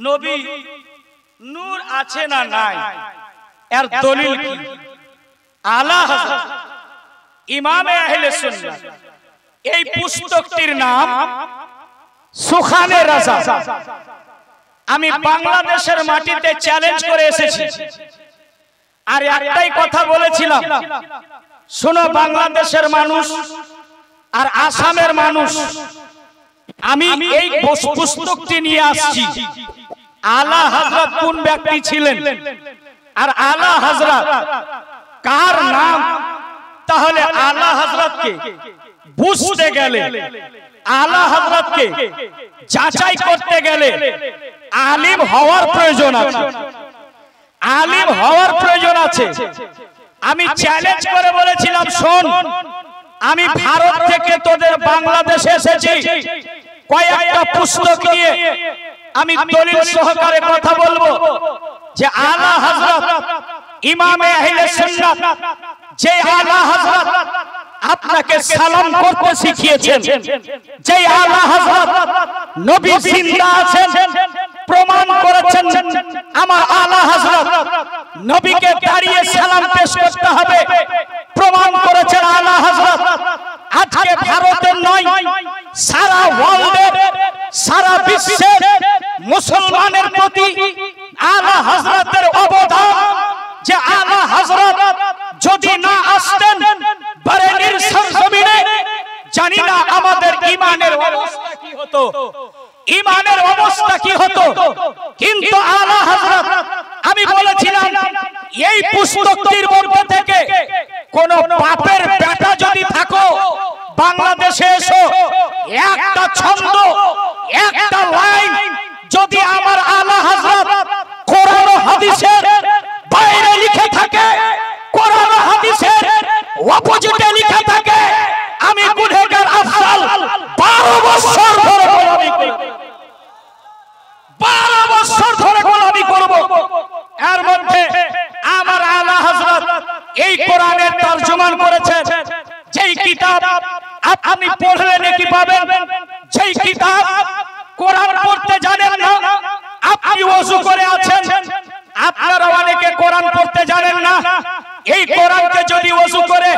নবী নূর আছে না নাই এর দলিল কি? আলা হযরত ইমামে আহলে সুন্নাহ এই পুস্তকটির নাম সুখানে রাজা। আমি বাংলাদেশের মাটিতে চ্যালেঞ্জ করে এসেছি আর একটাই কথা বলেছিলাম, শোনো বাংলাদেশের মানুষ আর আসামের মানুষ, আমি এই পুস্তকটি নিয়ে আসছি। আলা হযরত কোন ব্যক্তি ছিলেন আর আলা হযরত কার নাম? তাহলে আলা হযরতকে বুঝতে গেলে, আলা হযরতকে যাচাই করতে গেলে আলিম হওয়ার প্রয়োজন আছে, আলিম হওয়ার প্রয়োজন আছে। আমি চ্যালেঞ্জ করে বলেছিলাম, শোন আমি ভারত থেকে তোদের বাংলাদেশে এসেছি, কয়েকটা পুস্তক নিয়ে আমি দলিল সহকারে কথা বলবো যে আলা হযরত ইমামে আহলে সুন্নাত যে আলা হযরত আপনাকে সালাম করতে শিখিয়েছেন, যে আলা হযরত নবী জিন্দা আছেন প্রমাণ করেছেন আমার আলা হযরত নবীকে দাঁড়িয়ে সালাম পেশ করতে হবে, প্রমাণ করেছেন আলা হযরত। আজকে ভারতের নয়, সারা ওয়ার্ল্ডের, সারা বিশ্বের মুসলমানের প্রতি আলা হযরতের অবদান, যে আলা হযরত যদি না আসতেন বরেলির সরজমিনে জানি না আমাদের ঈমানের অবস্থা কি হতো, ঈমানের অবস্থা কি হতো। কিন্তু আলা হযরত, আমি বলেছিলাম এই পুস্তকটির মধ্যে থেকে কোন বাপের বেটা যদি থাকো বাংলাদেশে এসো, একটা ছন্দ একটা লাইন যদি আমার আলা হযরত কোরআন ও হাদিসের বাইরে লিখে থাকে, কোরআন ও হাদিসের অপোজিটে লিখে থাকে, আমি গুনাহগার আফজাল 12 বছর ধরে গোলামি করব, 12 বছর ধরে গোলামি করব। এর মধ্যে আমার আলা হযরত এই কোরআনের তরজমান করেছেন, যেই কিতাব আপনি পড়লে নাকি পাবেন, যেই কিতাব কোরআন পড়তে জানেন না, আপনি ওযু করে আছেন, আপনারা অনেকে কোরআন পড়তে জানেন না, এই কোরআনকে যদি ওযু করে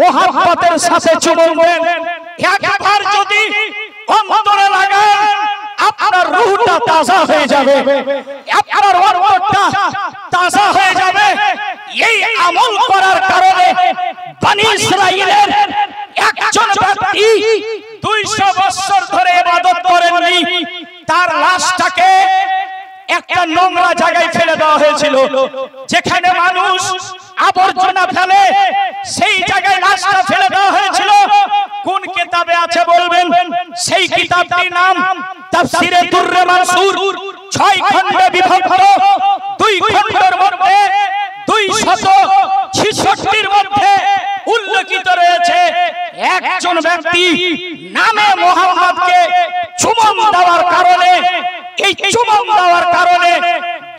মুহাব্বতের সাথে চুমুন দেন, একবার যদি অন্তরে লাগান, আপনার রূহটা তাজা হয়ে যাবে, আপনার অন্তরটা তাজা হয়ে যাবে। এই আমল করার কারণে বনি ইসরাইলের একজন ব্যক্তি 200 বছর ধরে ইবাদত করেননি, তার লাশটাকে একটা নোংরা জায়গায় ফেলে দেওয়া হয়েছিল, যেখানে মানুষ আবর্জনা ফেলে সেই জায়গায় লাশটা ফেলে দেওয়া হয়েছিল। কোন কিতাবে আছে বলবেন? সেই কিতাবটির নাম তাফসীরে দুররে মানসুর, 6 খণ্ডে বিভক্ত, 2 খণ্ডের মধ্যে 266 মধ্যে উল্লেখিত রয়েছে একজন ব্যক্তি নামে মুহাম্মদকে চুমন দেওয়ার কারণে, এই চুমন দেওয়ার কারণে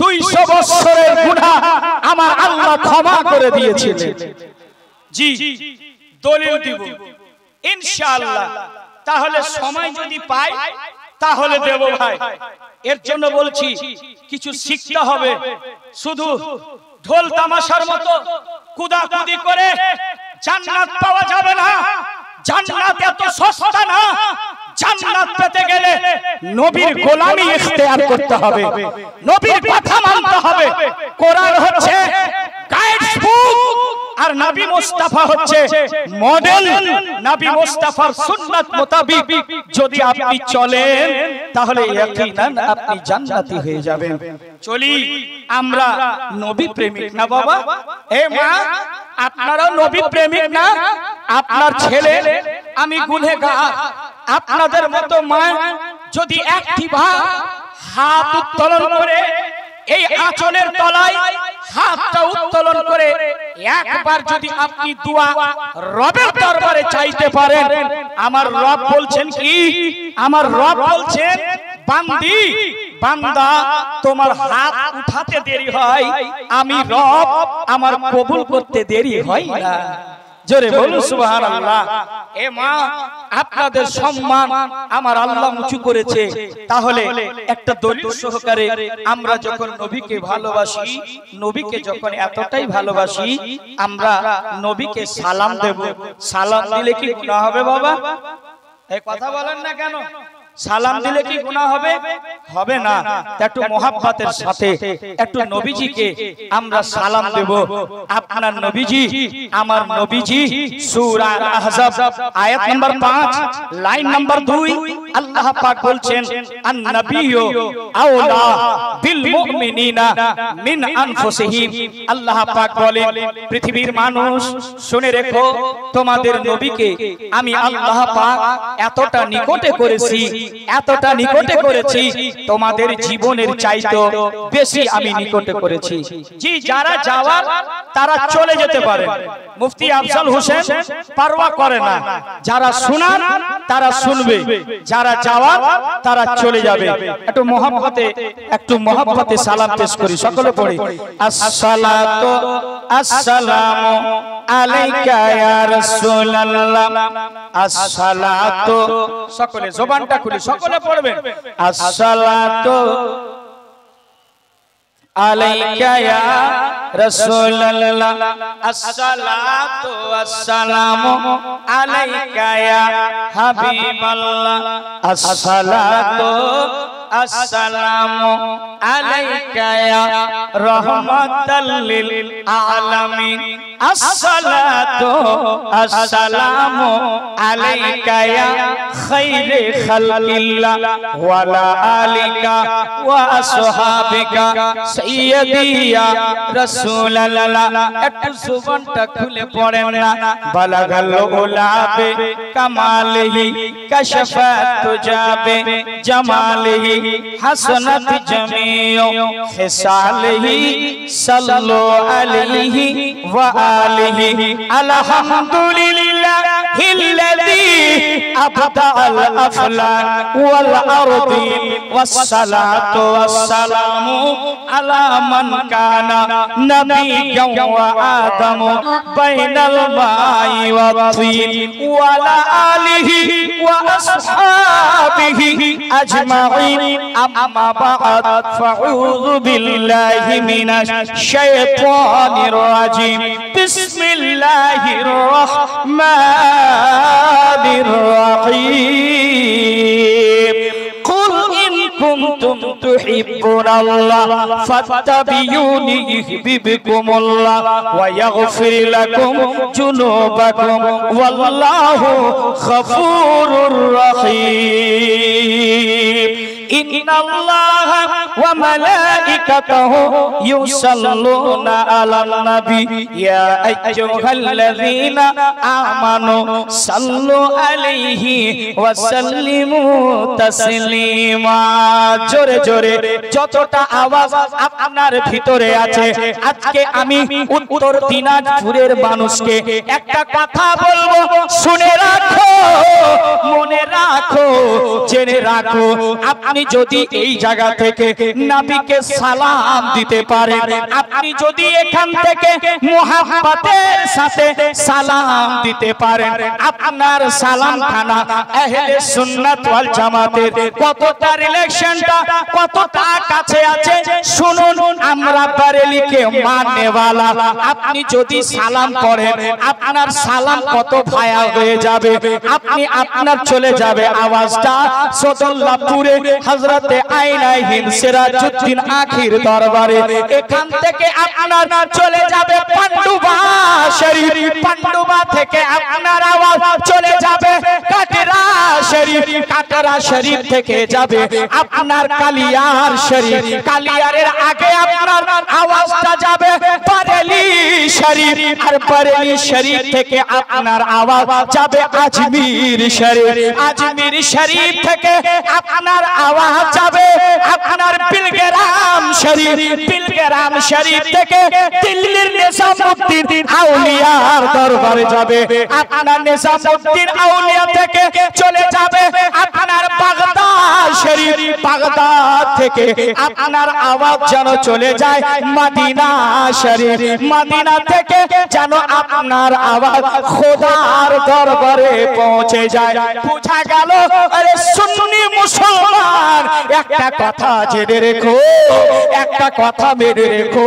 200 বছরের গুনাহ আমার আল্লাহ ক্ষমা করে দিয়েছিলেন। জি দলিল দিব ইনশাআল্লাহ, তাহলে সময় যদি পাই তাহলে দেব ভাই। এর জন্য বলছি কিছু শিখতে হবে, শুধু ঢোল তামাশার মতো কুদাকুদি করে জান্নাত পাওয়া যাবে না। জান্নাত এত সস্তা না, জান্নাত পেতে গেলে নবীর গোলামি ইখতিয়ার করতে হবে, নবীর কথা মানতে হবে। কোরআন হচ্ছে গাইডস বুক আর নবী মুস্তাফা হচ্ছে মডেল। নবী মুস্তাফার সুন্নাত মোতাবেক যদি আপনি চলেন তাহলে ইয়াকিনান আপনি জান্নাতি হয়ে যাবেন। চলি আমরা নবী প্রেমিক না বাবা? এ মা আপনারাও নবী প্রেমিক না? আপনার ছেলে আমি গুনাহগার, আপনাদের মতো মা যদি একটিবার হাত উত্তোলন করে এই আঁচলের তলায় হাতটা উত্তোলন করে একবার যদি আপনি দোয়া রবের দরবারে চাইতে পারেন, আমার রব বলছেন কি? আমার রব বলছেন বান্দি বান্দা তোমার হাত উঠাতে দেরি হয়, আমি রব আমার কবুল করতে দেরি হয় না। জোরে বলুন সুবহানাল্লাহ। এ মা, আপনাদের সম্মান আমার আল্লাহ উঁচু করেছে, তাহলে একটা দলিল সহকারে আমরা যখন নবীকে ভালোবাসি, নবীকে যখন এতটাই ভালোবাসি, আমরা নবীকে সালাম দেব। সালাম দিলে কি গুনাহ হবে বাবা? এই কথা বলেন না কেন? সালাম দিলে কি গুনাহ হবে? হবে না। একটু মোহাব্বতের সাথে একটু নবীজিকে আমরা সালাম দেব। আপনার নবীজি, আমার নবীজি, সূরা আহজাব আয়াত নাম্বার 5 লাইন নাম্বার 2 আল্লাহ পাক বলছেন, আন-নাবিয়্যু আওলা বিল মুমিনিনা মিন আনফুসিহিম। আল্লাহ পাক বলেন, পৃথিবীর মানুষ শুনে রেখো, তোমাদের নবীকে আমি আল্লাহ পাক এতটা নিকটে করেছি, এতটা নিকটে করেছি, তোমাদের জীবনের চাইতে বেশি আমি নিকটে করেছি। জি, যারা যাওয়ার তারা চলে যেতে পারে, মুফতি আফজল হোসেন পারওয়া করে না। যারা শোনান তারা শুনবে, যারা যাওয়ার তারা চলে যাবে। একটু মহব্বতে সালাম পেশ করি, সকলে পড়ি। আসসালাতু আসসালামু আলাইকা ইয়া রাসূলুল্লাহ, আসসালাতু, সকলে জবানটা খুলি, সকলে পড়বেন। আসসালাতু আলাইকা ইয়া রাসূলুল্লাহ, আসসালাতু আসসালামু আলাইকা ইয়া হাবিবাল্লাহ, আসসালাতু আসসালামু আলাইকা ইয়া রাহমাতাল লিল আলামিন, আসসালাতু আসসালামু আলাইকা ইয়া খায়রে খালকিল্লাহ ওয়া আলা আলিকা ওয়া আসহাবিকা সাইয়্যিদি ইয়া রাসূলুল্লাহ। একটু জবানটা খুলে পড়েন না। বালাগাল উলাবে কামালিহি কাশফাত তুজাবে জামালিহি হাসানাত জামিউ হিসালিহি সাল্লু আলাইহি ওয়া আলিহি। আলহামদুলিল্লাহিল্লাযী আবদাআল আফলাক ওয়াল আরদিন ওয়াসসালাতু ওয়াসসালামু আলা মান কানা নাবিয়্যান ওয়া আদামু বাইনাল মাই ওয়াত তিন ওয়া আলা আলিহি ওয়া আসহাবিহি আজমাইন। আম্মা বা'দ, ফাউযু বিল্লাহি মিনাশ শাইতানির রাজিম। বিসমিল্লাহির রাহমানির রাহিম। কুল ইন কুনতুম তুহিব্বুনাল্লাহ ফাত্তাবিউনি ইউহিব্বুকুমুল্লাহ ওয়া ইয়াগফির লাকুম যুনুবাকুম ওয়াল্লাহু গফুরুর রহিম। ইন্নাল্লাহা ওয়া মালাইকাতাহু ইউসাল্লুনা আলান নবী ইয়া আইয়ুহাল্লাযীনা আমানু সাল্লু আলাইহি ওয়া সাল্লিমু তাসলিমা। জোরে জোরে যতটা আওয়াজ আপনার ভিতরে আছে, আজকে আমি উত্তর দিনাজপুরের মানুষকে একটা কথা বলবো, শুনে রাখো, মনে রাখো, জেনে রাখো। আপনি যদি এই জায়গা থেকে নবীকে সালাম দিতে পারেন, আপনি যদি এখান থেকে মুহাব্বতের সাথে সালাম দিতে পারেন, আপনার সালাম খানা আহলে সুন্নাত ওয়াল জামাতের কতটা রিলেশনটা কতটা কাছে আছে শুনুন। আমরা বারেলিকে মাননেওয়ালা, আপনি যদি সালাম করেন, আপনার সালাম কত ভায়া হয়ে যাবে। আপনি আপনার চলে যাবে আওয়াজটা সদল্লাপুরে হযরতে আইনাইহিন সিরাজউদ্দিন আখির দরবারে। এখান থেকে আপনার চলে যাবে পান্ডুবা শরীফ, পান্ডুবা থেকে আপনার আওয়াজ চলে যাবে কাটরা শরীফ, কাটরা শরীফ থেকে যাবে আপনার কালিয়ার শরীফ, কালিয়ারের আগে আপনার আওয়াজটা যাবে বারেলি শরীফ, আর বারেলি শরীফ থেকে আপনার আওয়াজ যাবে আজমির শরীফ, আজমির শরীফ থেকে আপনার আওয়াজ যাবে আপনার বিলগ্রাম শরীফ, বিলগ্রাম শরীফ থেকে দিল্লির নিজামউদ্দিন আউলিয়ার দরবারে যাবে আপনার নিজামউদ্দিন আউলিয়া থেকে চলে যাবে আপনার বাগদাদ শরীফ বাগদাদ থেকে আপনার আওয়াজ যেন চলে যায় মদিনা শরীফ, মদিনা থেকে যেন আপনার আওয়াজ খোদার দরবারে পৌঁছে যায়। বুঝা গেল আরে সুন্নি মুসলমান, একটা কথা জেনে রেখো, একটা কথা মেনে রেখো,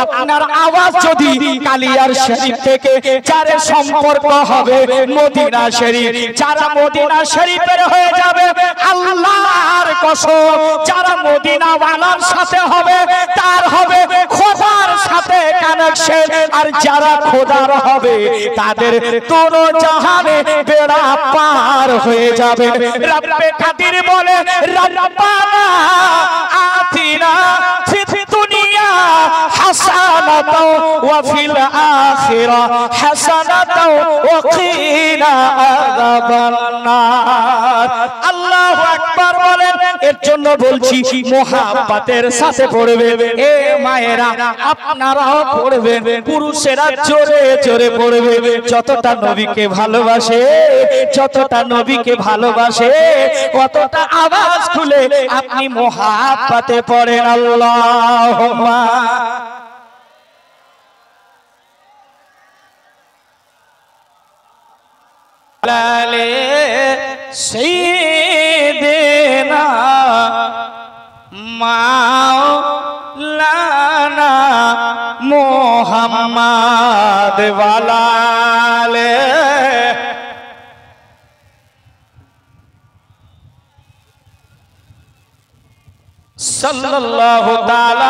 আপনার আওয়াজ যদি কালিয়ার শরীফ থেকে যার সম্পর্ক হবে মদিনা শরীফ, যারা মদিনা শরীফের হয়ে যাবে আল্লাহর কসম, যারা মদিনা ওয়ালার সাথে হবে তার হবে খোদার সাথে কানেকশন, আর যারা খোদার হবে তাদের দুনো জাহানে বেড়া পার হয়ে যাবে। রব্বে কাদির বলে রব্বানা আতিনা ফিদ দুনিয়া হাসানাতাও ওয়া ফিল আখিরা হাসানাতাও ওয়া কিনা আযাবান নার। আল্লাহু আকবার বলেন। এর জন্য বলছি মুহাব্বতের সাথে পড়বে। এ মায়েরা আপনারাও পড়বেন, পুরুষেরা জোরে জোরে পড়বে। যতটা নবীকে ভালোবাসে, যতটা নবীকে ভালোবাসে, কতটা আওয়াজ খুলে আপনি মুহাব্বতে পড়েন আল্লাহুম্মা লালে সাইয়্যিদিনা মাওলানা মুহাম্মদ ওয়ালালে সাল্লাল্লাহু তাআলা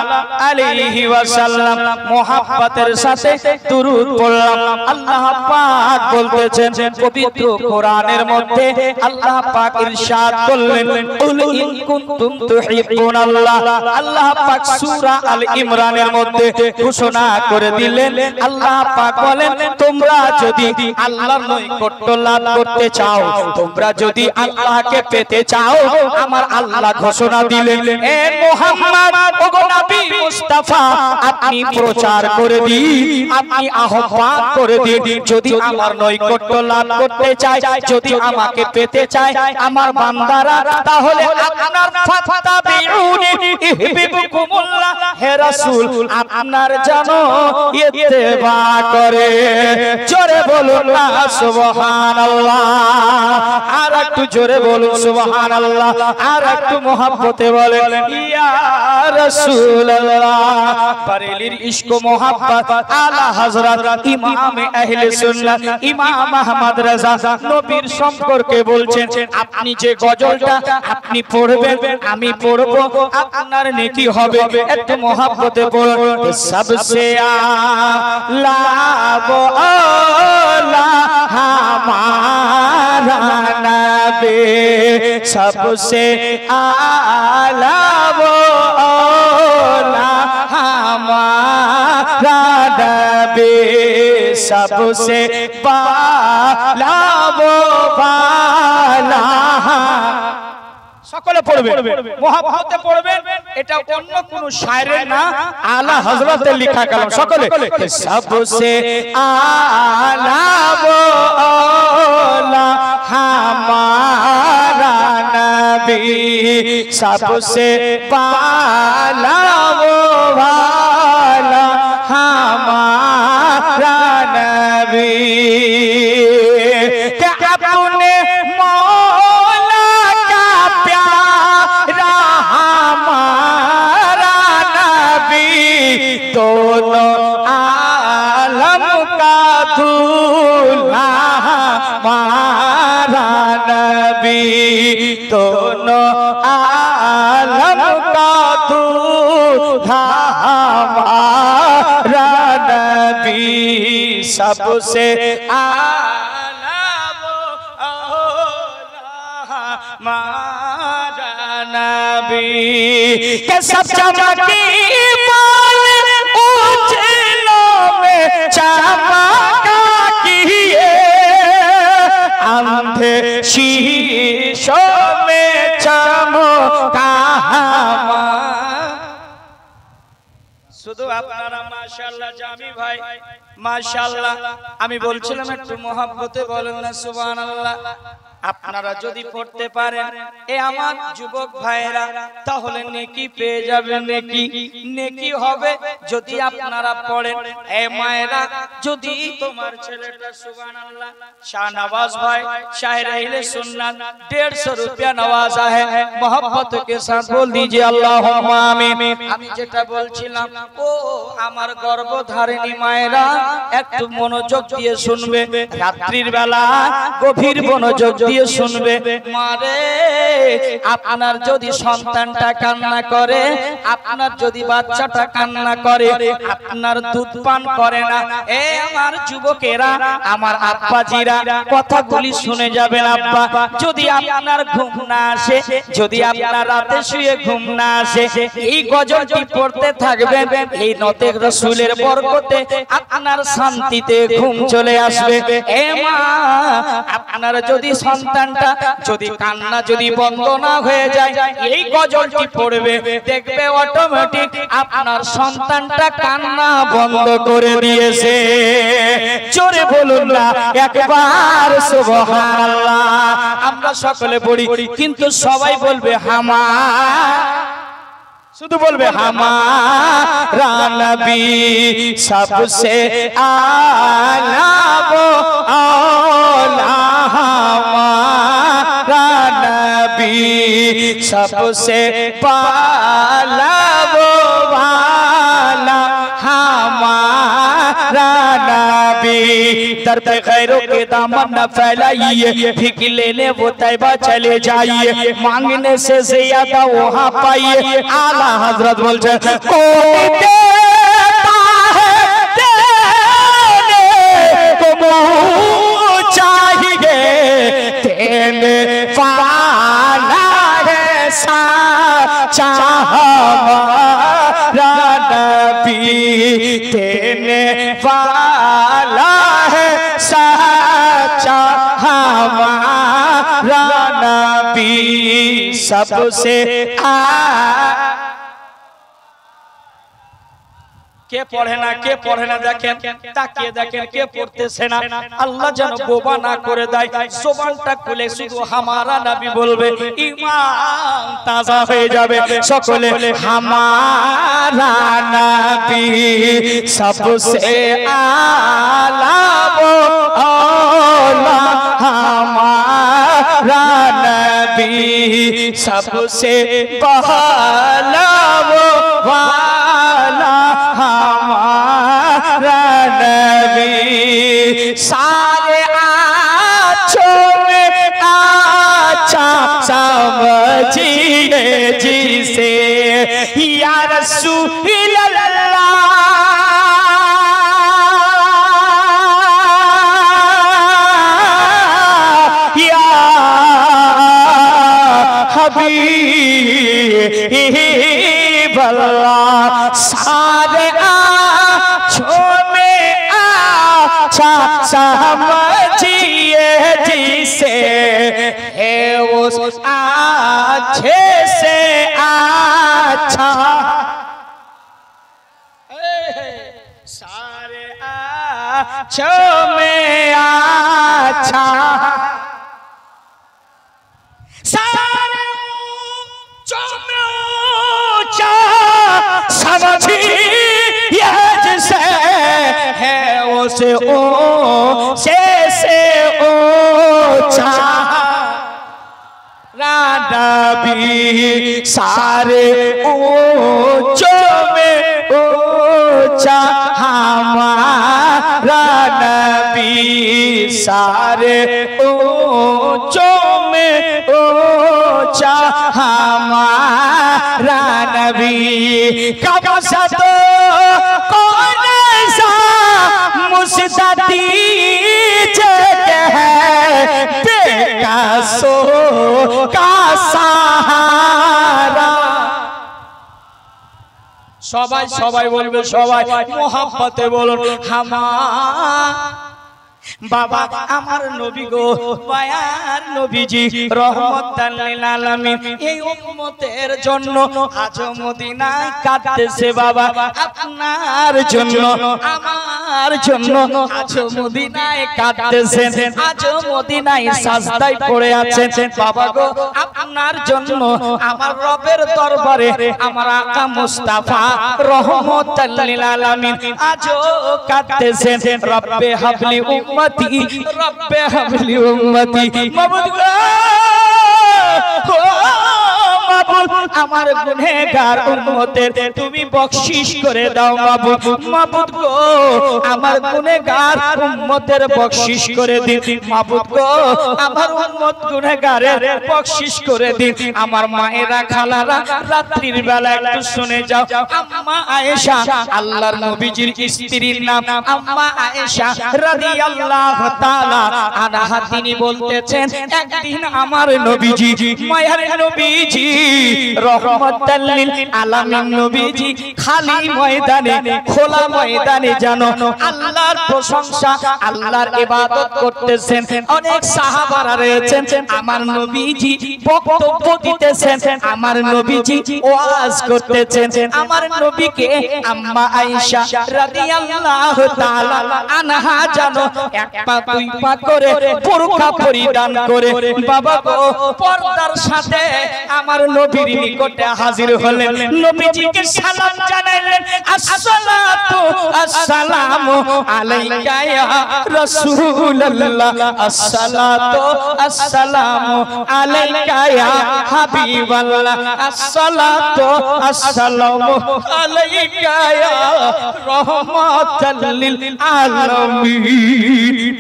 আলাইহি ওয়াসাল্লাম। মুহাব্বতের সাথে দুরূদ পড়লাম। আল্লাহ পাক বলতেছেন পবিত্র কোরআনের মধ্যে, আল্লাহ পাক ইরশাদ করলেন কুল ইন কুনতুম তুহিব্বুনাল্লাহ। আল্লাহ পাক সূরা আল ইমরানের মধ্যে ঘোষণা করে দিলেন, আল্লাহ পাক বলেন তোমরা যদি আল্লাহর নৈকট্য লাভ করতে চাও, তোমরা যদি আল্লাহকে পেতে চাও, আমার আল্লাহ ঘোষণা দিলেন এ মুহাম্মদ ওগো নবী মুস্তাফা, আপনি প্রচার করে দিন, আপনি আহ্বান করে দিন, যদি আমার নৈকট্য লাভ করতে চায়, যদি আমাকে পেতে চায় আমার বান্দারা, তাহলে আপনার ফাত্তাবিউনি ইহবিবকুমুল্লাহ, হে রাসূল আপনার জানো ইত্তেবা করে। জোরে বলুন না সুবহানাল্লাহ, আর একটু জোরে বলুন সুবহানাল্লাহ, আর একটু মুহাব্বতে বলেন ইয়া রাসূলুল্লাহ। বারেলির ইশক ও মোহাব্বত আলা হযরত ইমাম আহলে সুন্নাহ ইমাম আহমদ রাজা নবীর সম্পর্কে বলছেন, আপনি যে গজলটা আপনি পড়বেন, আমি পড়ব, আপনার নেকি হবে। একটু মোহাব্বতে পড়ুন। সবসে আলা আলা হামারা নবী, सबसे आला वो औला हमारा नबी, सबसे बाला वो बाला। সকলে পড়বেন, মুহাব্বতে পড়বেন। এটা অন্য কোন শায়রের না, আলা হযরতের লেখা কালাম। সকলে सबसे आला वो औला हमारा नबी, सबसे पाला वो वाला हमारा नबी। क्या अपने मौला का प्यारा हमारा नबी, दोनों आलम का दूल्हा हमारा नबी, दोनों आलम का दूल्हा हमारा नबी, सबसे आला वो औला हमारा नबी। के सब चमकी बाल उछलों में चमका किए, अंधे शीशों में चमका। শুধু আপনারা মাশাআল্লাহ জামি ভাই মাশাআল্লাহ, আমি বলছিলাম একটু মুহাব্বতে বলেন না সুবহানাল্লাহ। আপনারা যদি পড়তে পারেন এ আমার যুবক ভাইরা তাহলে নেকি পেয়ে যাবেন। নেকি হবে যদি আপনারা পড়েন। এ মায়েরা যদি তোমার ছেলেটা সুবহানাল্লাহ শাহনवाज भाई शायर अहले सुन्नत 150 रुपया नवाजा है, मोहब्बत के साथ बोल दीजिए अल्लाहुम्मा आमीन। আমি যেটা বলছিলাম ও আমার গর্ভধারিণী মায়েরা একটু মনোযোগ দিয়ে শুনবে, রাত্রির বেলা গভীর মনোযোগ দিয়ে শুনবে। মারে আপনার যদি সন্তানটা কান্না করে, আপনার যদি বাচ্চাটা কান্না করে, আপনার দুধ পান করে না, এ আমার যুবকেরা আমার আব্বাজিরা কথাগুলি শুনে যাবেন। আব্বা যদি আপনার ঘুম না আসে, যদি আপনার রাতে শুয়ে ঘুম না আসে, এই গজলটি পড়তে থাকবেন, এই নতে রাসূলের বরকতে আপনার শান্তিতে ঘুম চলে আসবে। এ মা আপনার যদি সন্তানটা যদি কান্না যদি বন্ধ না হয়ে যায়, এই গজলটি পড়বে, দেখবে অটোমেটিক আপনার সন্তানটা কান্না বন্ধ করে দিয়েছে। জোরে বলুন না একবার সুবহানাল্লাহ। আমরা সকলে পড়ি কিন্তু সবাই বলবে হামা, শুধু বলবে হামারা নবী সবসে আলা वो औला, हमारा नबी सबसे पाला वो वाला, हमारा नबी। दर पे गैरों के दामन न फैलाइए, भीख लेने वो तैबा चले जाइए, मांगने से ज्यादा वहाँ पाइए। आला हजरत बोलते कोई देता है देने को मुँह चाहिए, देने वाला है सच्चा हमारा नबी, देने वाला है सच्चा हमारा नबी सबसे কে পড়ে না, কে পড়ে না দেখেন, তাকিয়ে দেখেন কে পড়তেছে না। আল্লাহ যেন বোবা না করে দেয়, জবানটা খুলে শুধু হামারা নবী বলবে, ঈমান তাজা হয়ে যাবে। সকলে হামারা নবী সবসে আলা वो औला, हमारा नबी सबसे पहला वो वाला, हमारा नबी। सारे आँचों में अच्छा समझिए जिसे या रसूल अल्लाह, या हबीब अल्लाह। सारे आँचों में अच्छा समझिए जिसे है उस अच्छे से अच्छा, सारे आँचों में अच्छा, सारे आँचों में ऊंचा समझिए जिसे है उसे ऊंचे से ऊंचा नबी। सारे ऊंचों में ऊंचा हमारा नबी, सारे ऊंचों में ऊंचा हमारा नबी। कब सत कौन सा मुस्तदी है बेकसो का सहारा। সবাই সবাই বলবে, সবাই মোহাব্বতে বলুন বাবা আমার নবী গো মায়ার নবীজি রহমাতাল লিল আলামিন এই উম্মতের জন্য আজ মদিনায় কাঁদতেছে বাবা আপনার জন্য আমার জন্য আজ মদিনায় কাঁদতেছেন আজ মদিনায় সাজদায় পড়ে আছেন বাবা গো আপনার জন্য আমার রবের দরবারে আমার আকা মুস্তাফা রহমাতাল লিল আলামিন আজ কাঁদতেছেন রব্বে হাবলি উম্মতি রব্বে হাবলি উম্মতি মাবুদ গো মাবুদ আমার গুনাহগার উম্মতের তুমি বখশিশ করে দাও মাবুদ মাবুদ গো আমার গুনাহগার উম্মতের বখশিশ করে দিন মাবুদ গো আমার উম্মত গুনাহগারের বখশিশ করে দিন আমার মায়েরা খালারা রাত্রির বেলা একটু শুনে যাও আম্মা আয়েশা আল্লাহর নবীজির স্ত্রীর নাম আম্মা আয়েশা রাদিয়াল্লাহু তাআলা আনহা তিনি বলতেছেন একদিন আমার নবীজি মায়ের নবীজি রহমাতাল লিল আলামিন নবীজি খালি ময়দানে খোলা ময়দানে জানো আল্লাহর প্রশংসা আল্লাহর ইবাদত করতেছেন অনেক সাহাবারা রয়েছেন আমার নবীজি বক্তব্য দিতেছেন আমার নবীজি ওয়াজ করতেছেন আমার নবীকে আম্মা আয়েশা রাদিয়াল্লাহু তাআলা আনহা জানো এক পা দুই পা করে বোরকা পরিধান করে বাবা গো পর্দার সাথে আমার নবীর নিকটে হাজির হলেন নবীজিকে সালাম জানালেন আসসালাতু আসসালামু আলাইকা ইয়া রাসূলুল্লাহ আসসালাতু আসসালামু আলাইকা ইয়া হাবিবাল্লাহ আসসালাতু আসসালামু আলাইকা ইয়া রাহমাতাল লিল আলামিন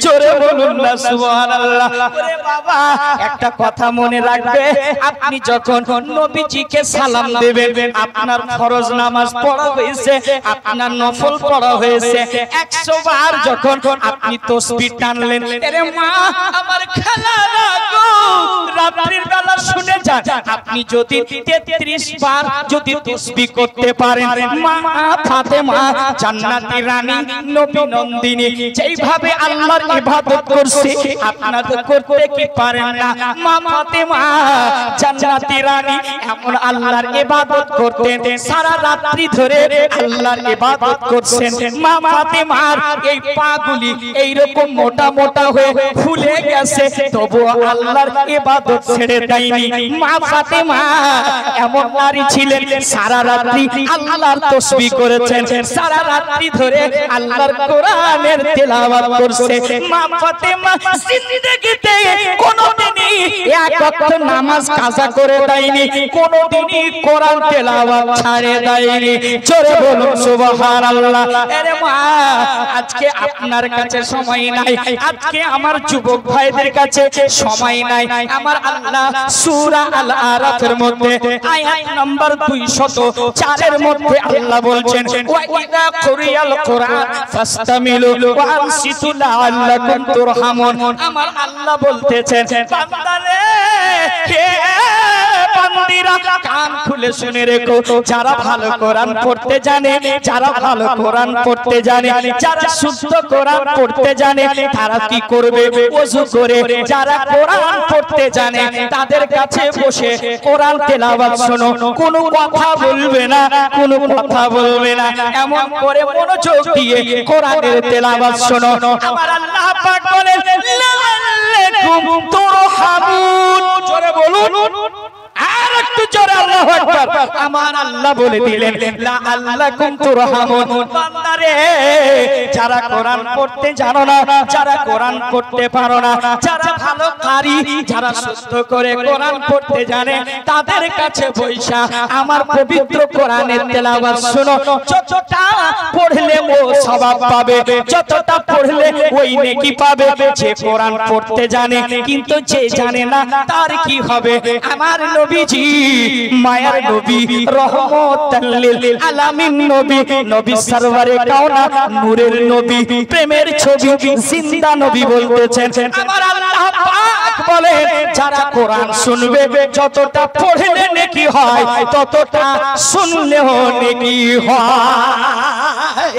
জোরে বলুন না সুবহানাল্লাহ ওরে বাবা একটা কথা মনে রাখবে আপনি যখন নবীজিকে সালাম দেবেন আপনার ফরজ নামাজ পড়া হয়েছে আপনার নফল পড়া হয়েছে 100 বার যখন আপনি তাসবিহ টানলেন আরে মা আমার খালারা গো রাত্রির বেলা শুনে যান আপনি যদি 33 বার যদি তাসবিহ করতে পারেন মা ফাতেমা জান্নাতি রানী নবী নন্দিনী যেইভাবে আল্লাহর ইবাদত করছে আপনারা তো করতে কি পারেন না মা ফাতেমা জান্নাতি রানী এমন আল্লাহর ইবাদত করতেন সারা রাত্রি ধরে আল্লাহর ইবাদত করছেন মা ফাতেমার এই পাগুলি এই রকম মোটা মোটা হয়ে ফুলে গেছে তবু আল্লাহর ইবাদত ছেড়ে দেয়নি মা ফাতেমা এমন নারী ছিলেন সারা রাত্রি আল্লাহর তাসবিহ করেছেন সারা রাত্রি ধরে আল্লাহর কোরআনের তেলাওয়াত করছে মা ফাতেমা জিন্দেগিতে কোনোদিনই এক ওয়াক্ত নামাজ কাজা করে দেয়নি কোনোদিনই কোরআন তেলাওয়াত ছাড়ে দেয়নি জোরে বলুন সুবহানাল্লাহ আরে মা আজকে আপনার কাছে সময় নাই আজকে আমার যুবক ভাইদের কাছে সময় নাই আমার আল্লাহ সূরা আল আরাফের মধ্যে আয়াত নাম্বার 204 এর মধ্যে আল্লাহ বলছেন ওয়া ইযা কুরিয়াল কুরআন ফাসতামিলু ওয়া আনসিতু লাআল্লাকুম তুরহামুন আমার আল্লাহ বলতেছেন বান্দারে হে বান্দিরা কান খুলে শুনে রেখো যারা ভালো কোরআন পড়তে জানে যারা ভালো কোরআন পড়তে জানে যারা শুদ্ধ কোরআন পড়তে জানে তারা কি করবে ওযু করে যারা কোরআন পড়তে জানে তাদের কাছে বসে কোরআন তেলাওয়াত শোনো কোনো কথা বলবে না কোনো কথা বলবে না এমন করে মনোযোগ দিয়ে কোরআনের তেলাওয়াত শোনো আমার আল্লাহ পাক বলেন লাআল্লাকুম তুরহামুন জোরে বলুন আর একটু জোরে আল্লাহু আকবার আমার আল্লাহ বলে দিলেন লাআল্লাকুম তুরহামুন বান্দারে যারা কোরআন পড়তে জানো না যারা কোরআন পড়তে পারো না যারা ভালো কারি যারা শুদ্ধ করে কোরআন পড়তে জানে তাদের কাছে বৈশা আমার পবিত্র কোরআনের তেলাওয়াত শোনো যতটা পড়লে ও সওয়াব পাবে যতটা পড়লে ওই নেকি পাবে যে কোরআন পড়তে জানে কিন্তু যে জানে না তার কি হবে আমার নবীজি মায়ার নবী রহমাতাল লিল আলামিন নবী নবী সরওয়ারে কাওনাত নূরের নবী প্রেমের ছবি জিন্দা নবী বলতেছেন আমার আল্লাহ পাক বলে যারা কোরআন শুনবে যতটা পড়লে নেকি হয় ততটা শুনলেও নেকি হয়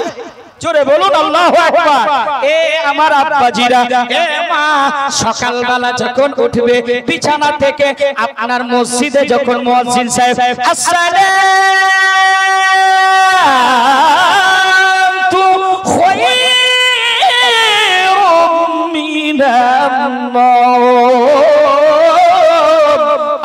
জোরে বলুন আল্লাহু আকবার। এ আমার আব্বাজিরা, এ মা, সকালবেলা যখন উঠবে বিছানা থেকে, আপনার মসজিদে যখন মুয়াজ্জিন সাহেব আসসালাতু খায়রুম মিনান্নার,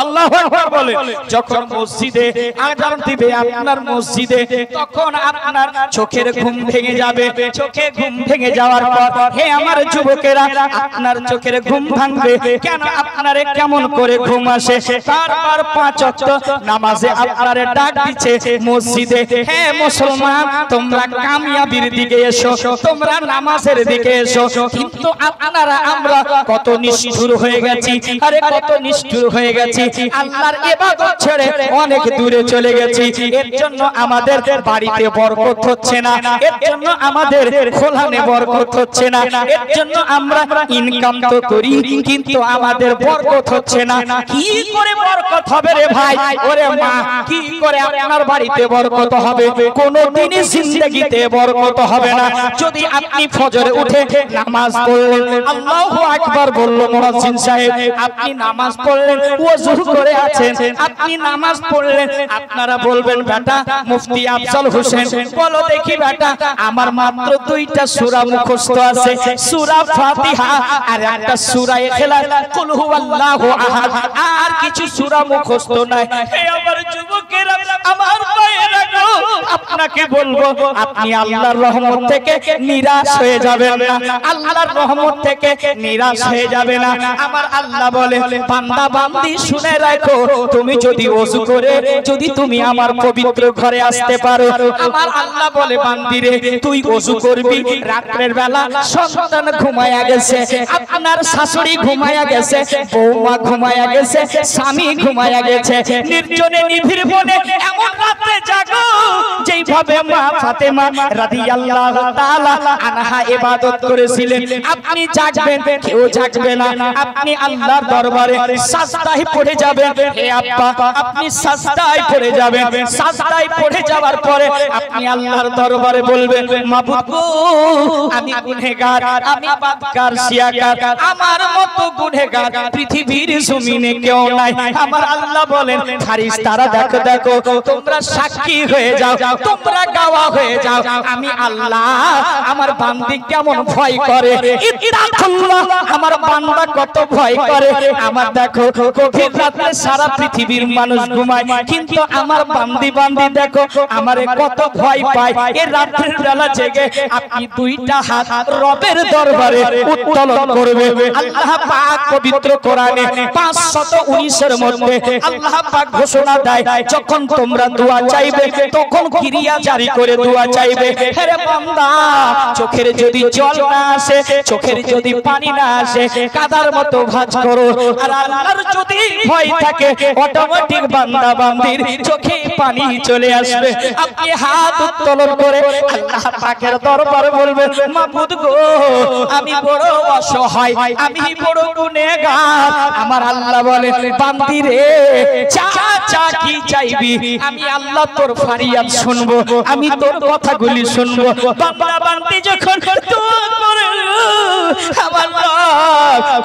আল্লাহু আকবার বলে, যখন মসজিদে আযান দিবে আপনার মসজিদে, তখন আপনার চোখের ঘুম ভেঙে যাবে। চোখে ঘুম ভেঙে যাওয়ার পর, হে আমার যুবকেরা, আপনার চোখের ঘুম ভাঙবে কেন? আপনারে কেমন করে ঘুম আসে? তারপর 5 ওয়াক্ত নামাজে আপনারে ডাক দিচ্ছে মসজিদে, হে মুসলমান, তোমরা কামিয়াবির দিকে এসো, তোমরা নামাজের দিকে এসো। কিন্তু আপনারা আমরা কত নিষ্ঠুর হয়ে গেছি, আরে কত নিষ্ঠুর হয়ে গেছি, আল্লাহর ইবাদত ছেড়ে অনেক দূরে চলে গেছি। এর জন্য আমাদের বাড়িতে বরকত হচ্ছে না, এর জন্য আমাদের খোলানে বরকত হচ্ছে না, এর জন্য আমরা ইনকাম তো করি কিন্তু আমাদের বরকত হচ্ছে না। কি করে বরকত হবে রে ভাই? ওরে মা, কি করে আপনার বাড়িতে বরকত হবে? কোনদিনই জিন্দেগিতে বরকত হবে না। যদি আপনি ফজরে উঠে নামাজ পড়লেন, আল্লাহু আকবার বলল মুয়াজ্জিন সাহেব, আপনি নামাজ পড়লেন, ওযু করে আছেন, আপনি নামাজ পড়লেন, আপনারা বলবেন বেটা মুফতি আফজল হোসেন, বলো দেখি বেটা, আমার মাত্র 2টা সূরা মুখস্থ আছে, সূরা ফাতিহা আর একটা সূরা ইখলাস, কুল হুয়াল্লাহু আহাদ, আর কিছু সূরা মুখস্থ নাই। হে আমার যুবকেরা, আমার ভাইয়েরা গো, আপনাকে বলবো, আপনি আল্লাহর রহমত থেকে নিরাশ হয়ে যাবেন না, আল্লাহর রহমত থেকে নিরাশ হয়ে যাবে না। আমার আল্লাহ বলে, বান্দা বান্দি শুনে রাখো, তুমি যদি ওযু করে যদি তুমি আমার পবিত্র ঘরে আসতে পারো, আমার আল্লাহ বলে, বান্দিরে তুই ওযু করবি, রাতের বেলা সন্তান ঘুমায়া গেছে, আপনার শাশুড়ি ঘুমায়া গেছে, বৌমা ঘুমায়া গেছে, স্বামী ঘুমায়া গেছে, নির্জনে নিভিড় বনে এমন রাতে জাগো যেইভাবে মা ফাতেমা রাদিয়াল্লাহু তাআলা আনহা ইবাদত করেছিলেন। আপনি জাগবেন, কেউ জাগবে না, আপনি আল্লাহর দরবারে সাজদায় পড়ে যাবেন। হে আব্বা, আপনি সাজদায় পড়ে যাবেন, সাজদায় পড়ে যাওয়ার পরে আপনি আল্লাহর দরবারে বলবেন, মাবুদ গো, আমি গুনাহগার, আমি বাদকার, শিয়াকার, আমার মতো গুনাহগার পৃথিবীর জমিনে কেউ নাই। আমার আল্লাহ বলেন, ফেরেশতারা দেখো দেখো, তোমরা সাক্ষী হয়ে যাও, তোমরা গাওয়া হয়ে যাও, আমি আল্লাহ আমার বান্দি কেমন ভয় করে, ইত্তাকুল্লাহ, আমার বান্দা কত ভয় করে। আমার দেখো গভীর রাতে সারা পৃথিবীর মানুষ ঘুমায়, কিন্তু আমার বান্দি দেখো আমারে কত ভয় পায়। এই রাতের বেলা জেগে আপনি 2টা হাত রবের দরবারে উত্তোলন করবে। আল্লাহ পাক পবিত্র কোরআনে 519 এর মধ্যে আল্লাহ পাক ঘোষণা দেয়, যখন তোমরা দোয়া চাইবে তখন ক্রিয়া জারি করে দোয়া চাইবে। হে বান্দা, চোখের যদি জল না আসে, চোখের যদি পানি না আসে, কাদার মতো ভাঁজ করো, আর আল্লাহর যদি ভয় থাকে অটোমেটিক বান্দা বান্দির চোখে পানি চলে আসবে। আপনি হাত উত্তোলন করে আল্লাহ পাকের দরবারে বলবেন, মাবুদ গো, আমি বড় অসহায়, আমি বড় গুনাহগার। আমার আল্লাহ বলে, বান্দি রে, চা কি চাইবি, আমি আল্লাহ তোর ফরিয়াদ শুনবো, আমি তোর কথাগুলি শুনবো। বান্দা বান্দি যখন দোয়া করে, আমার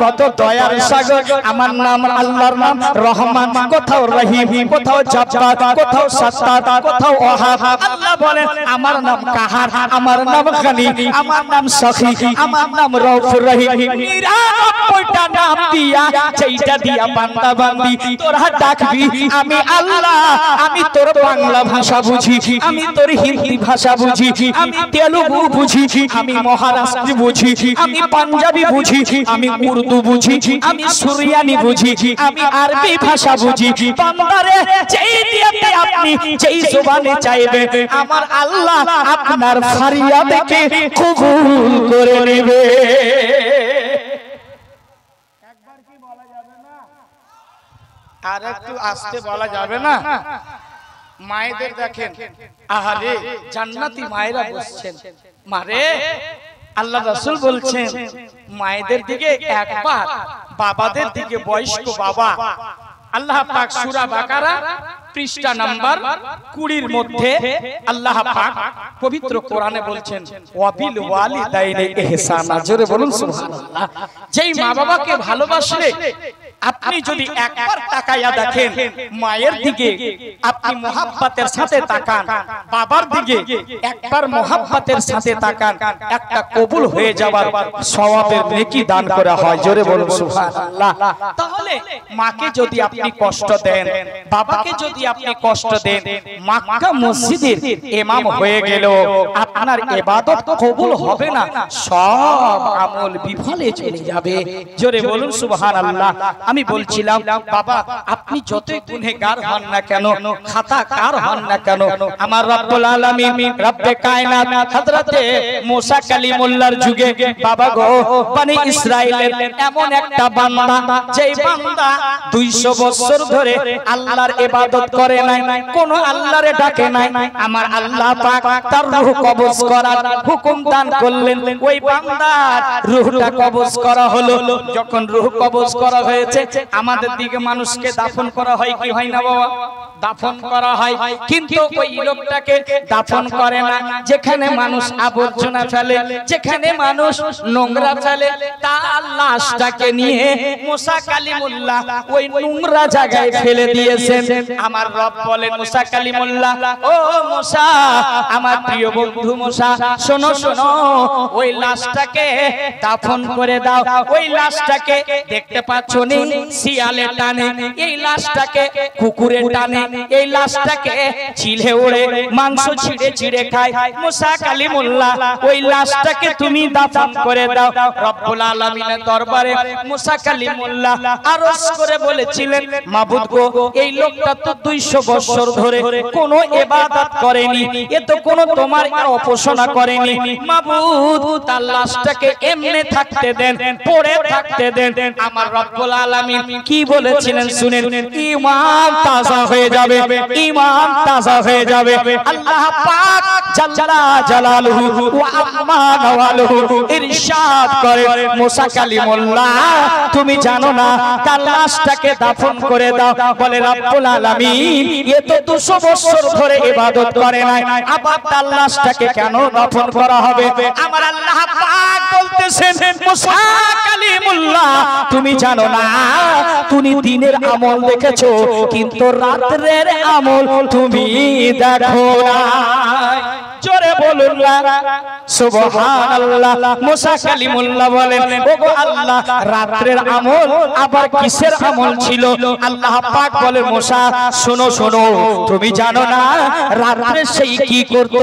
কত দয়ার সাগর, আমার নাম আল্লাহর নাম রহমান, কোথাও রহিম, কোথাও জব্বার, কোথাও সাত্তার, কোথাও ওয়াহাব। আল্লাহ বলেন, আমার নাম কাহার, আমার নাম গনি, আমার নাম সখী, আমার নাম রউফুর রহিম। 99টা নাম দিয়া, যেইটা দিয়া বান্দা বান্দি তোরা ডাকবি, আমি আল্লাহ, আমি তোর বাংলা ভাষা বুঝি, আমি তোর হিন্দি ভাষা বুঝি, আমি তেলুগু বুঝি, আমি মহারাষ্ট্র বুঝি, আমি পাঞ্জাবি বুঝি, আমি উর্দু বুঝি, আমি সুরিয়ানি বুঝি, আমি আরবি ভাষা বুঝি। বান্দারে, যেই দিয়াতে আপনি যেই জবানে চাইবে, আমার আল্লাহ আপনার ফরিয়াদকে কবুল করে নেবে। একবার কি বলা যাবে না? আর একটু আস্তে বলা যাবে না? মায়েদের দেখেন, আহারে জান্নাতি মায়েরা বসছেন, মারে আল্লাহ রাসূল বলছেন, মায়েদের দিকে একবার, বাবাদের দিকে বয়স্ক বাবা আল্লাহ পাক সূরা বাকারা পৃষ্ঠা নাম্বার 20 এর মধ্যে আল্লাহ পাক পবিত্র কোরআনে বলছেন ওয়াবিল ওয়ালিদাইনি ইহসানা। জোরে বলুন সুবহানাল্লাহ। যেই মা বাবাকে ভালোবাসলে আপনি যদি একবার তাকায়া দেখেন মায়ের দিকে, আপনি মোহাব্বতের সাথে তাকান, বাবার দিকে একবার মোহাব্বতের সাথে তাকান, একটা কবুল হয়ে যাবার সওয়াবের নেকি দান করা হয়। জোরে বলুন সুবহানাল্লাহ। তাহলে মাকে যদি আপনি কষ্ট দেন, বাবাকে যদি আপনি কষ্ট দেন, মক্কা মসজিদের ইমাম হয়ে গেল আপনার ইবাদত কবুল হবে না, সব আমল বিফলে চলে যাবে। জোরে বলুন সুবহানাল্লাহ। আমি বলছিলাম বাবা আপনি যতই গুনাহগার হন না কেন, খাতাকার হন না কেন, আমার রব্বুল আলামিন রব্বে কায়নাত হযরতে মুসা কালিমুল্লাহর যুগে বাবা গো বনি ইসরাইলের এমন একটা বান্দা, যেই বান্দা 200 বছর ধরে আল্লাহর ইবাদত করে নাই, কোন আল্লাহরে ডাকে নাই, আমার আল্লাহ পাক তার রূহ কবজ করার হুকুম দান করলেন। ওই বান্দার রূহটা কবজ করা হলো। যখন রূহ কবজ করা হয়েছে, আমাদের দিকে মানুষকে দাফন করা হয় কি হয় না বাবা? দাফন করা হয়, কিন্তু ওই লোকটাকে দাফন করে না। যেখানে মানুষ আবর্জনা ফেলে, যেখানে মানুষ নোংরা ফেলে, তার লাশটাকে নিয়ে মুসা কালিমুল্লাহ ওই নোংরা জায়গায় ফেলে দিয়েছেন। আমার রব বলেন মুসা কালিমুল্লাহ, ও মুসা আমার প্রিয় বন্ধু মুসা, শোনো শোনো, ওই লাশটাকে দাফন করে দাও। ওই লাশটাকে দেখতে পাচ্ছ নি শিয়ালে টানে, এই লাশটাকে কুকুরে টানে, এই লাশটাকে চিলে ওড়ে মাংস ছিঁড়ে ছিঁড়ে খায়। মুসা কালিমুল্লাহ ওই লাশটাকে তুমি দাফন করে দাও। রব্বুল আলামিনের দরবারে মুসা কালিমুল্লাহ আরজ করে বলেছিলেন, মাবুদ গো এই লোকটা তো 200 বছর ধরে কোনো ইবাদত করেনি, এ তো কোনো তোমার উপাসনা করেনি, মাবুদ তার লাশটাকে এমনি থাকতে দেন, পড়ে থাকতে দেন। আমার রব্বুল আলামিন কি বলেছিলেন শুনেন, ঈমান তাজা হয়ে যাবে, ঈমান তাজা হয়ে যাবে। আল্লাহ পাক জাল্লা জালালুহু ওয়া আম্মা নওয়ালুহু ইরশাদ করে, মুসা কালিমুল্লাহ তুমি জানো না তার লাশটাকে দাফন করে দাও। বলে রব্বুল আলামিন এ তো 200 বছর ধরে ইবাদত করে নাই, আবার তার লাশটাকে কেন দাফন করা হবে? আমার আল্লাহ পাক বলতেছেন, মুসা কালিমুল্লাহ তুমি জানো না তুমি দিনের আমল দেখেছো, কিন্তু রাতের আমল তুমি দেখো না। জোরে বলুন না সুবহানাল্লাহ। মুসা কালিমুল্লাহ বলেন, ওগো আল্লাহ রাতের আমল আবার কিসের আমল ছিল? আল্লাহ পাক বলে, মুসা শোনো শোনো, তুমি জানো না রাতে সেই কি করত?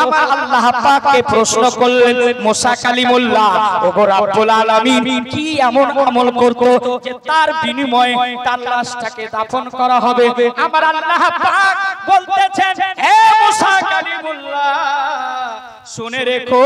আমার আল্লাহ পাককে প্রশ্ন করলেন, মুসা কালিমুল্লাহ ওগো রব্বুল আলামিন কি এমন আমল করত যে তার বিনিময়ে তার লাশটাকে দাফন করা হবে? আমার আল্লাহ পাক বলতেছেন, হে মুসা কালিমুল্লাহ শুনে রেখো,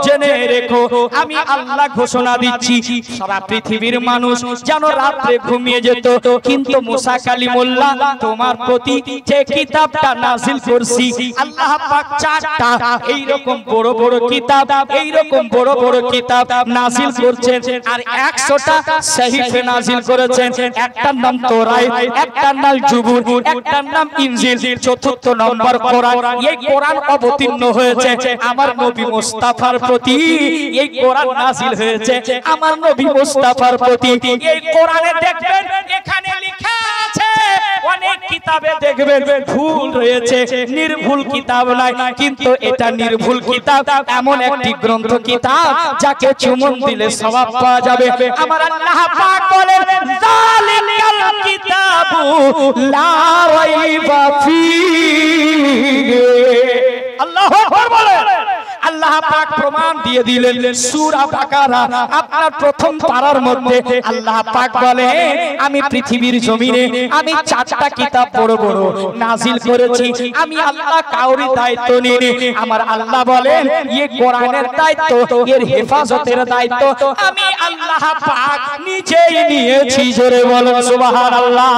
জেনে রেখো, আমি আল্লাহ ঘোষণা দিচ্ছি সারা পৃথিবীর মানুষ যেন রাতে ঘুমিয়ে যেত, কিন্তু মুসা কালিমুল্লাহ তোমার প্রতি যে কিতাবটা নাজিল করছি আল্লাহ পাক 4টা এইরকম বড় বড় কিতাব, এইরকম বড় বড় কিতাব নাজিল করছেন, আর 100টা সহিফে নাজিল করেছেন। একটার নাম তাওরাত, একটার নাম জুবুর, একটার নাম ইনজিল, চতুর্থ নম্বর কোরআন। এই কোরআন অবতীর্ণ হয়েছে আমার নবী মুস্তাফার প্রতি, এই কোরআন নাজিল হয়েছে আমার নবী মুস্তাফার প্রতি। এই কোরআনে দেখবেন এখানে লেখা আছে, অনেক কিতাবে দেখবেন ভুল রয়েছে, নির্ভুল কিতাব নাই, কিন্তু এটা নির্ভুল কিতাব, এমন একটি গ্রন্থ কিতাব যাকে চুমন দিলে সওয়াব পাওয়া যাবে। আমার আল্লাহ পাক বলেন, যালিকাল কিতাবু লা রাইবা ফীহি। আল্লাহু আকবার বলেন। আল্লাহ পাক প্রমাণ দিয়ে দিলেন সূরা বাকারা আপনার প্রথম পারার মধ্যে আল্লাহ পাক বলে, আমি পৃথিবীর জমিনে আমি 4টা কিতাব বড় বড় নাজিল করেছি, আমি আল্লাহ কাউরি দায়িত্ব নিইনি। আমার আল্লাহ বলেন, এই কোরআনের দায়িত্ব, এর হেফাজতের দায়িত্ব আমি আল্লাহ পাক নিজেই নিয়েছি। জোরে বলুন সুবহানাল্লাহ।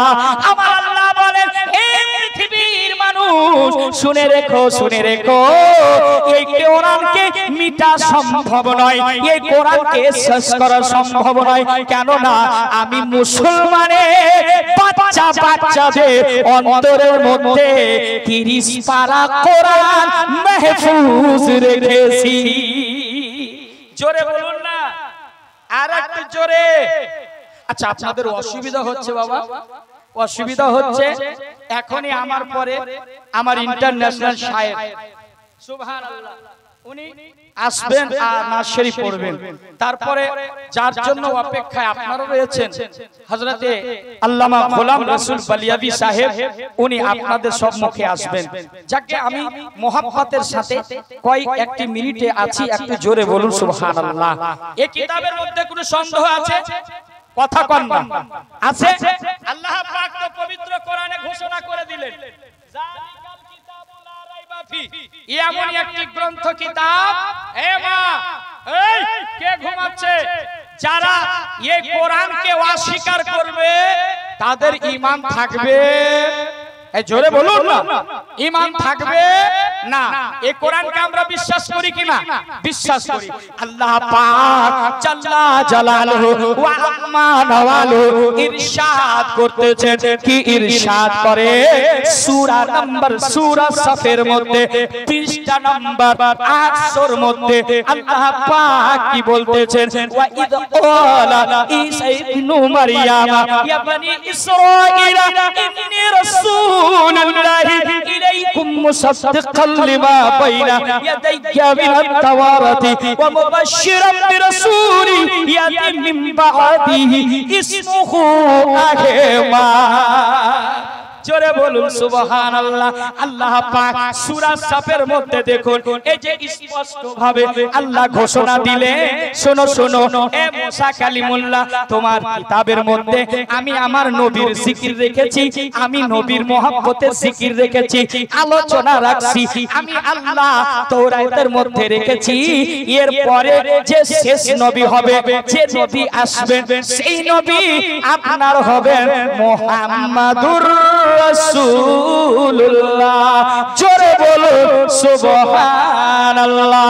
আমার আল্লাহ বলেন, এই পৃথিবীর মানুষ মানুষ শুনে রেখো এই কোরআনকে মিটা সম্ভব নয়, এই কোরআনকে শেষ করা সম্ভব নয়। কেন না আমি মুসলমানের বাচ্চাদের অন্তরের মধ্যে 30 পারা কোরআন মাহফুজ রেখেছি। জোরে বলুন না, আর একটু জোরে। আচ্ছা, আপনাদের অসুবিধা হচ্ছে বাবা? অসুবিধা হচ্ছে? এখনই আমার পরে আমার ইন্টারন্যাশনাল শায়ের সুবহানাল্লাহ উনি আসবেন আর নাজ শরীফ পড়বেন। তারপরে যার জন্য অপেক্ষায় আপনারা রয়েছেন হযরতে আল্লামা গোলাম রাসূল বালিয়াবি সাহেব, উনি আপনাদের সম্মুখে আসবেন। যাকে আমি মোহাব্বতের সাথে একটি মিনিটে আছি, একটু জোরে বলুন সুবহানাল্লাহ। এই কিতাবের মধ্যে কোনো সন্দেহ আছে? কথা কন না। আছে? আল্লাহ পাক তো পবিত্র কোরআনে ঘোষণা করে দিলেন, জালিকাল কিতাবু লা রাইবা ফি, এমন একটি গ্রন্থ কিতাব। এ মা, এই কে ঘুমাচ্ছে? যারা এই কোরআনকে অস্বীকার করবে তাদের ঈমান থাকবে? এই জোরে বলুন না, ঈমান থাকবে না। এই কোরআনকে আমরা বিশ্বাস করি কিনা? বিশ্বাস করি। আল্লাহ পাক জাল্লা জালালুহু ওয়া আম্মা নাওয়ালুহু ইরশাদ করতেছেন। কি ইরশাদ করে? সূরা নাম্বার সূরা সাফের মধ্যে পৃষ্ঠা নাম্বার 800 এর মধ্যে আল্লাহ পাক কি বলতেছেন? ওয়া ইদ ক্বালা ঈসা ইবনু মারইয়াম ইয়া বনি ইসরাঈলা ইন্নী রাসূলুল্লাহি ইলাইকুম মুসাদ্দিকাল লিমা বাইনা ইয়াদাইয়া মিনাত তাওরাতি ওয়া মুবাশশিরাম বিরাসূলি ইয়াতি মিন বা'দিহি ইসমুহু আহমদ। জোরে বলুন সুবহানাল্লাহ। আল্লাহ পাক সূরা সাফের মধ্যে দেখুন, এই যে স্পষ্ট ভাবে আল্লাহ ঘোষণা দিলেন, শোনো এ মুসা কালিমুল্লাহ, তোমার কিতাবের মধ্যে আমি আমার নবীর জিকির রেখেছি, আমি নবীর মহব্বতের জিকির রেখেছি, আলোচনা রাখছি। আমি আল্লাহ তাওরাতের মধ্যে রেখেছি এর পরে যে শেষ নবী হবে, যে নবী আসবেন, সেই নবী আপনার হবেন মুহাম্মাদুর রাসূলুল্লাহ। জোরে বলো সুবহানাল্লাহ।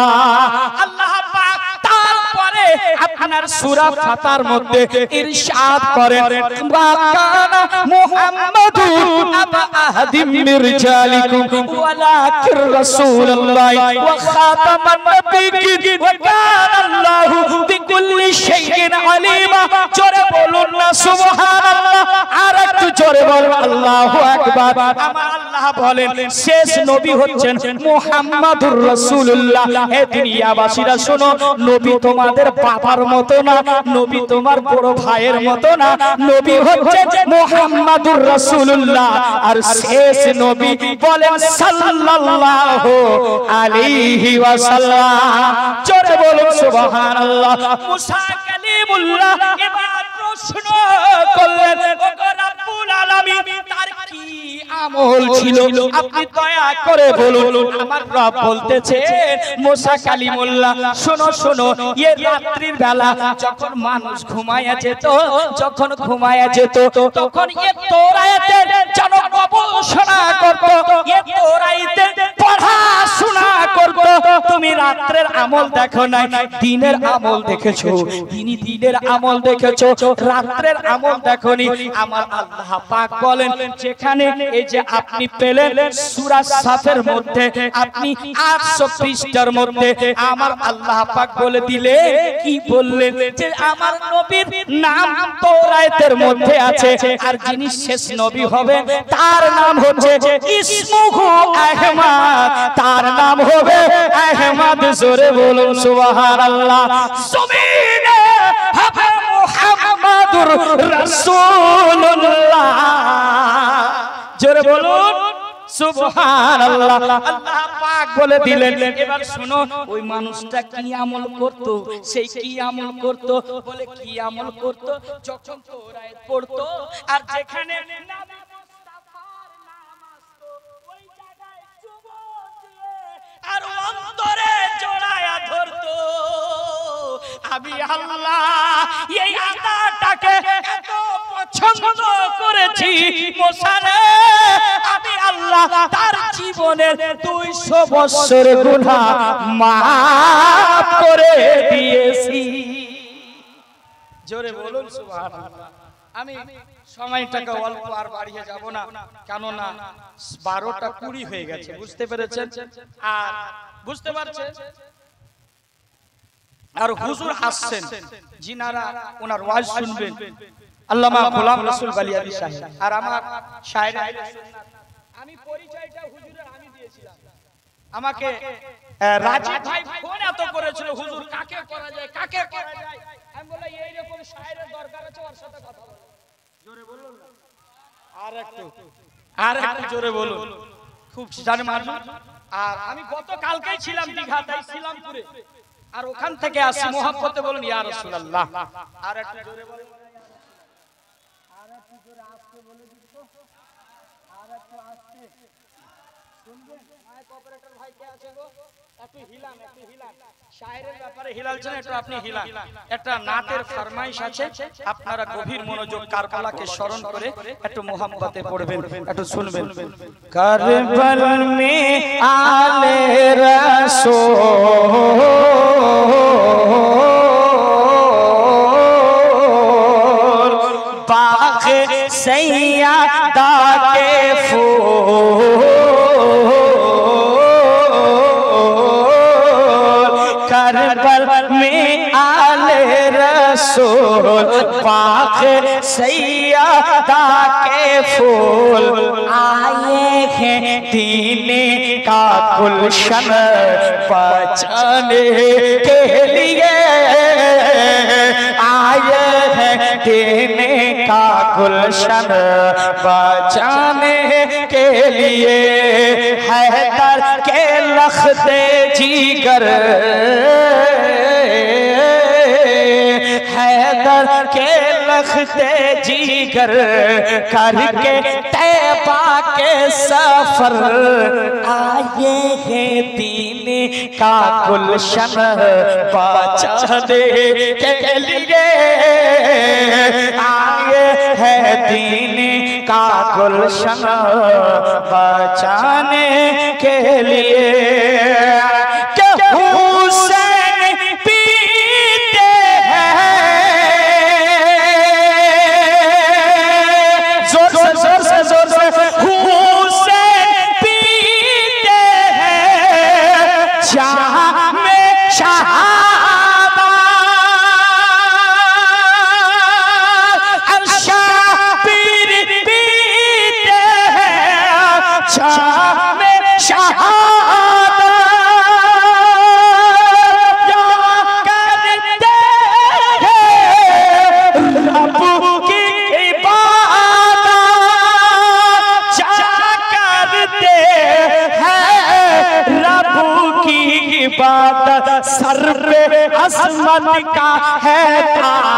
আল্লাহ পাক তারপরে আপনার সূরা ফাতার মধ্যে ইরশাদ করেন, ওয়াকানা মুহাম্মাদুন আবা আহাদিম মির রিজালিকুম ওয়ালাকির রাসূলুল্লাহ ওয়া খাতামান নাবিয়্যিন ওয়া কানা আল্লাহু বিকুল্লি শাইইন আলিমা। জোরে বলুন না সুবহানাল্লাহ। আর একটু জোরে বলুন আল্লাহু আকবার। আমার আল্লাহ বলেন শেষ নবী হচ্ছেন মুহাম্মাদুর রাসূলুল্লাহ। হে দুনিয়াবাসীরা শোনো, নবী তোমাদের বাবার মতো না, নবী তোমার বড় ভাইয়ের মতো না, নবী হচ্ছেন মুহাম্মাদুর রাসূলুল্লাহ। আর শেষ নবী বলেন সাল্লাল্লাহু আলাইহি ওয়াসাল্লাম। জোরে বলুন সুবহানাল্লাহ। মুসা কালিমুল্লাহ এবার প্রশ্ন করলেন, ও রব্বুল আলামিন, তার কি আমল ছিল আপনি দয়া করে বলুন। আমার রব বলতেছেন, মুসা কালিমুল্লাহ শোনো, এই রাত্রির বেলা যখন মানুষ ঘুমায়া যেত, তখন এই তাওরাতের যেন গবেষণা করত, এই তাওরাতে পড়াশোনা করত। তুমি রাত্রের আমল দেখো নাই, দিনের আমল দেখেছো। দিনের আমল দেখেছো, রাত্রের আমল দেখোনি। আমার আল্লাহ পাক বলেন, যেখানে এই যে আপনি পেলেন সূরা সাফের মধ্যে, আপনি 800 পৃষ্ঠার মধ্যে আমার আল্লাহ পাক বলে দিলে, কি বললেন? যে আমার নবীর নাম তাওরাতের মধ্যে আছে, আর যিনি শেষ নবী হবে তার নাম হচ্ছে ইসমুহু আহমদ, তার নাম হবে আহমদ। জোরে বলুন সুবহানাল্লাহ। জমিনে হবে মুহাম্মাদুর রাসূলুল্লাহ। জোরে বলুন সুবহানাল্লাহ। আল্লাহ পাক বলে দিলেন, এবার শুনো, ওই মানুষটা কি আমল করত? সেই কি আমল করত? বলে কি আমল করত? যখন তাওরাত পড়তো আর যেখানে নবী মুস্তাফার নাম আসতো, ওই জায়গায় চুমুক দিয়ে আর অন্তরে জড়ায়া ধরতো। আমি আল্লাহ এই আয়াতটাকে এত পছন্দ করেছি মুসা রে, আমি আল্লাহ তার জীবনের 200 বছর গুনাহ মাফ করে দিয়েছি। জোরে বলুন সুবহানাল্লাহ। আমি সময়টাকে অল্প আর বাড়িয়ে যাব না, কেননা 12টা 20 হয়ে গেছে, বুঝতে পেরেছেন? আর বুঝতে পারছেন? আর হুজুর আসছেন, জিনারা ওনার ওয়াজ শুনবেন, আল্লামা গোলাম রাসূল বালিয়াবি সাহেব। আর আমার শায়ের আমি পরিচয়টা হুজুরের আমি দিয়েছিলাম। আমাকে রাজীব ভাই ফোন এত করেছিল, হুজুর কাকে করা যায়, কাকে করা যায়। আমি বললাম এই রকম শায়েরের দরকার আছে, ওর সাথে কথা বলো। জোরে বলুন না, আর একটু জোরে বলুন, খুব জানে মানুষ। আর আমি গতকালকেই ছিলাম দীঘাতে, ইসলামপুরে, আর ওখান থেকে আসি মোহাম্মতে বলুন ইয়া রাসূলুল্লাহ। আর একটু জোরে বলুন, আর একটু জোরে আসতে বলে দিন তো, আর একটু আসতে শুনবেন। মাইক অপারেটর ভাই কে আছে গো, একটু হিলান, একটু হিলান। শায়েরের ব্যাপারে হিলালছেন, একটু আপনি হিলান। একটা নাতের ফরমাইশ আছে, আপনারা গভীর মনোযোগ কারবালাকে স্মরণ করে একটু মোহাম্মতে পড়বেন, একটু শুনবেন। কারবাল মে আলে রাসূল বাগে সৈয়দা কে ফুল, करबल में आले रसूल बागे सैयदा के फूल, आए हैं दीन का गुलशन बचाने के लिए, आए हैं दीन का गुलशन बचाने के लिए। हैदर के लख्ते जिगर, हैदर के लख्ते जिगर करके तैबा के सफर, आए हैं दीन का गुलशन बचाने के लिए, आए हैं दीन का गुलशन बचाने के लिए। सर पे असमत का है ताज,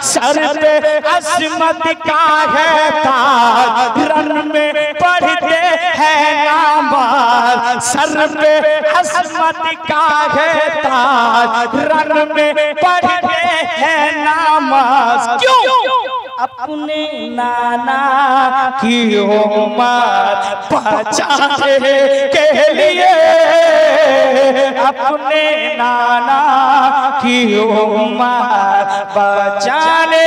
सर पे असमत का है ताज, रन में पढ़ते हैं नमाज, सर पे असमत का है ताज, रन में पढ़ते हैं नमाज। क्यों? अपने नाना की उम्र बचाने के लिए, अपने नाना की उम्र बचाने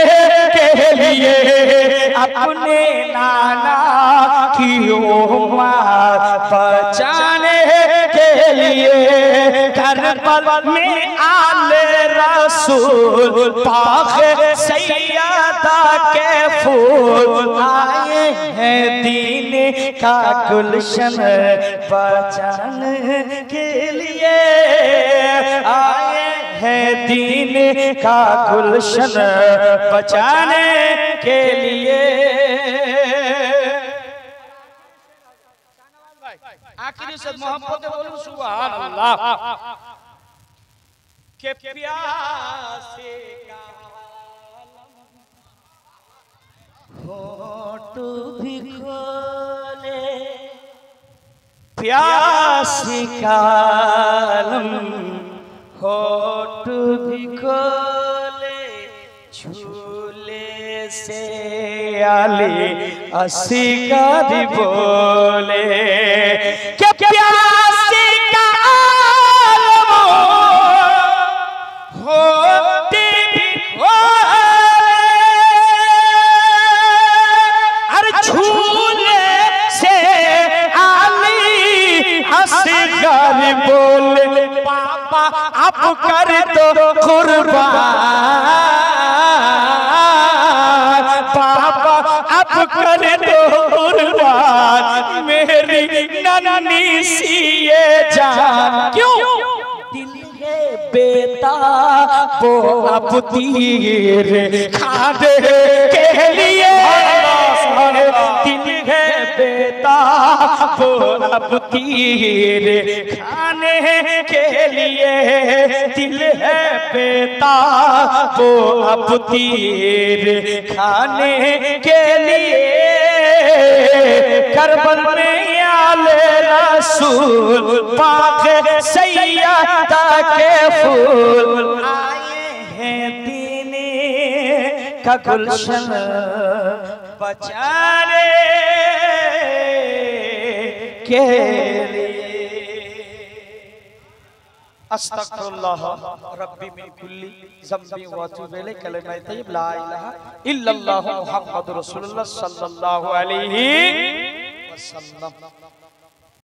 के लिए, अपने नाना की उम्र बचाने के लिए। करबल में आले रसूल बागे सैयदा के फूल, आए हैं दीन का गुलशन बचाने के लिए, आए हैं दीन का गुलशन बचाने के लिए। आखिरी से मोहब्बत बोलूं सुभान अल्लाह। के प्यासे का होठ भी खोले, प्यासी का होठ भी खोले, झूले से अली असगर बोले क्या प्यासे का आलम होते भी अरे झूले से अली असगर बोले पापा अब कर दो कुर्बान, पापा अब कर दो कुर्बान मेरी नन्ही सी ये जान। क्यों? दिल है बेताब अब तीर खाने के लिए, दिल है बेताब अब तीर खाने के लिए, दिल है बेताब अब तीर खाने के लिए। करबल में आले रसूल पाक सैयदा के फूल आए हैं दीने का गुलशन बचाने के लिए। अस्तगफिरुल्लाह रब्बी मिन कुल्ली ज़ंबि व अतूबु इलैहि कलिमा तय्यब ला इलाहा इल्लल्लाहु मुहम्मदुर रसूलुल्लाह सल्लल्लाहु अलैहि वसल्लम।